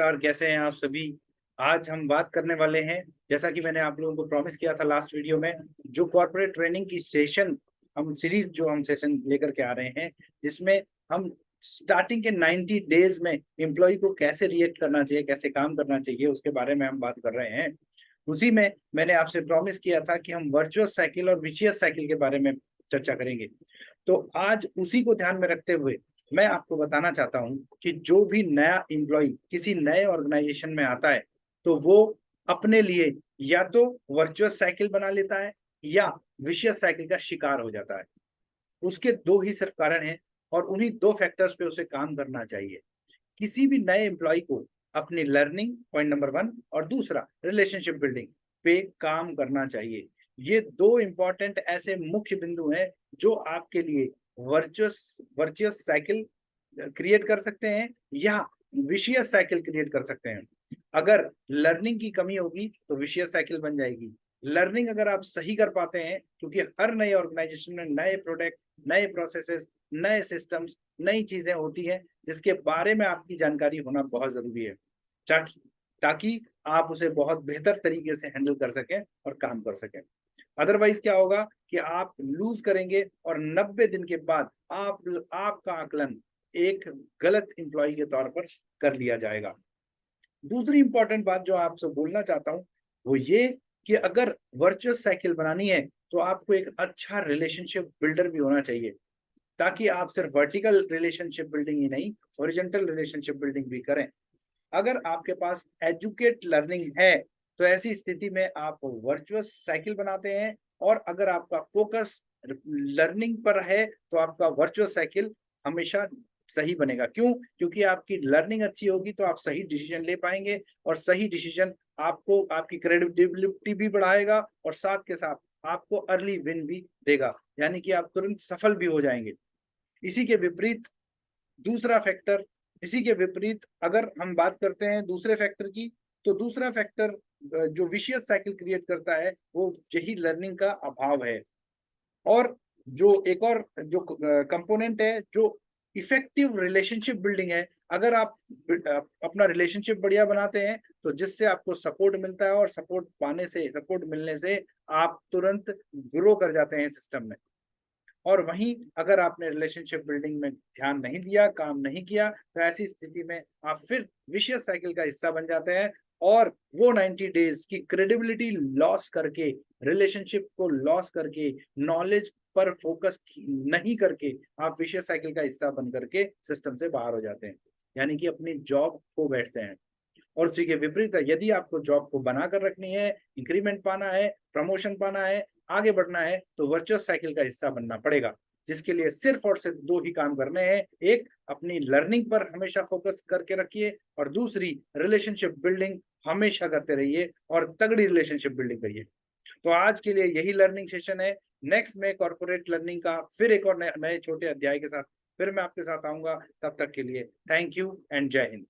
नमस्कार, कैसे हैं आप सभी। आज हम बात करने वाले हैं, जैसा कि मैंने आप लोगों को प्रॉमिस किया था लास्ट वीडियो में, जो कॉर्पोरेट ट्रेनिंग की सेशन हम सीरीज जो हम सेशन लेकर के आ रहे हैं, जिसमें हम स्टार्टिंग के 90 डेज में एम्प्लॉय को कैसे रिएक्ट करना चाहिए, कैसे काम करना चाहिए, उसके बारे में हम बात कर रहे हैं। उसी में मैंने आपसे प्रॉमिस किया था कि हम वर्चुअस साइकिल और विशियस साइकिल के बारे में चर्चा करेंगे। तो आज उसी को ध्यान में रखते हुए मैं आपको बताना चाहता हूं कि जो भी नया एम्प्लॉय किसी नए ऑर्गेनाइजेशन में आता है, तो वो अपने लिए या तो वर्चुअस साइकिल बना लेता है या विशियस साइकिल का शिकार हो जाता है। उसके दो ही सिर्फ कारण हैं और उन्हीं दो फैक्टर्स पे उसे काम करना चाहिए। किसी भी नए एम्प्लॉय को अपनी लर्निंग, पॉइंट नंबर 1, और दूसरा रिलेशनशिप बिल्डिंग पे काम करना चाहिए। ये दो इंपॉर्टेंट ऐसे मुख्य बिंदु हैं जो आपके लिए वर्चुअस वर्चुअस साइकिल क्रिएट कर सकते हैं या विशियस साइकिल क्रिएट कर सकते हैं। अगर लर्निंग की कमी होगी तो विशियस साइकिल बन जाएगी। लर्निंग अगर आप सही कर पाते हैं, क्योंकि हर नए ऑर्गेनाइजेशन में नए प्रोडक्ट, नए प्रोसेसेस, नए सिस्टम्स, नई चीजें होती हैं जिसके बारे में आपकी जानकारी होना बहुत जरूरी है, ताकि ताकि आप उसे बहुत बेहतर तरीके से हैंडल कर सकें और काम कर सकें। अदरवाइज क्या होगा कि आप लूज करेंगे और 90 दिन के बाद आपका आकलन एक गलत इंप्लॉय के तौर पर कर लिया जाएगा। दूसरी इंपॉर्टेंट बात जो आपसे बोलना चाहता हूं वो ये कि अगर वर्चुअस साइकिल बनानी है तो आपको एक अच्छा रिलेशनशिप बिल्डर भी होना चाहिए, ताकि आप सिर्फ वर्टिकल रिलेशनशिप बिल्डिंग ही नहीं, हॉरिजॉन्टल रिलेशनशिप बिल्डिंग भी करें। अगर आपके पास एजुकेट लर्निंग है तो ऐसी स्थिति में आप वर्चुअस साइकिल बनाते हैं, और अगर आपका फोकस लर्निंग पर है तो आपका वर्चुअस साइकिल हमेशा सही बनेगा। क्यों? क्योंकि आपकी लर्निंग अच्छी होगी तो आप सही डिसीजन ले पाएंगे, और सही डिसीजन आपको आपकी क्रेडिबिलिटी भी बढ़ाएगा और साथ के साथ आपको अर्ली विन भी देगा, यानी कि आप तुरंत सफल भी हो जाएंगे। इसी के विपरीत दूसरा फैक्टर इसी के विपरीत अगर हम बात करते हैं दूसरे फैक्टर की, तो दूसरा फैक्टर जो विशियस साइकिल क्रिएट करता है वो यही लर्निंग का अभाव है। और जो एक और जो कंपोनेंट है जो इफेक्टिव रिलेशनशिप बिल्डिंग है, अगर आप अपना रिलेशनशिप बढ़िया बनाते हैं तो जिससे आपको सपोर्ट मिलता है, और सपोर्ट मिलने से आप तुरंत ग्रो कर जाते हैं सिस्टम में। और वहीं अगर आपने रिलेशनशिप बिल्डिंग में ध्यान नहीं दिया, काम नहीं किया, तो ऐसी स्थिति में आप फिर विशियस साइकिल का हिस्सा बन जाते हैं, और वो 90 डेज की क्रेडिबिलिटी लॉस करके, रिलेशनशिप को लॉस करके, नॉलेज पर फोकस नहीं करके आप विशियस साइकिल का हिस्सा बन करके सिस्टम से बाहर हो जाते हैं, यानी कि अपनी जॉब खो बैठते हैं। और उसी के विपरीत है, यदि आपको जॉब को बना कर रखनी है, इंक्रीमेंट पाना है, प्रमोशन पाना है, आगे बढ़ना है, तो वर्चुअस साइकिल का हिस्सा बनना पड़ेगा, जिसके लिए सिर्फ और सिर्फ दो ही काम करने हैं। एक, अपनी लर्निंग पर हमेशा फोकस करके रखिए, और दूसरी, रिलेशनशिप बिल्डिंग हमेशा करते रहिए और तगड़ी रिलेशनशिप बिल्डिंग करिए। तो आज के लिए यही लर्निंग सेशन है। नेक्स्ट में कॉर्पोरेट लर्निंग का फिर एक और नए छोटे अध्याय के साथ फिर मैं आपके साथ आऊंगा। तब तक के लिए थैंक यू एंड जय हिंद।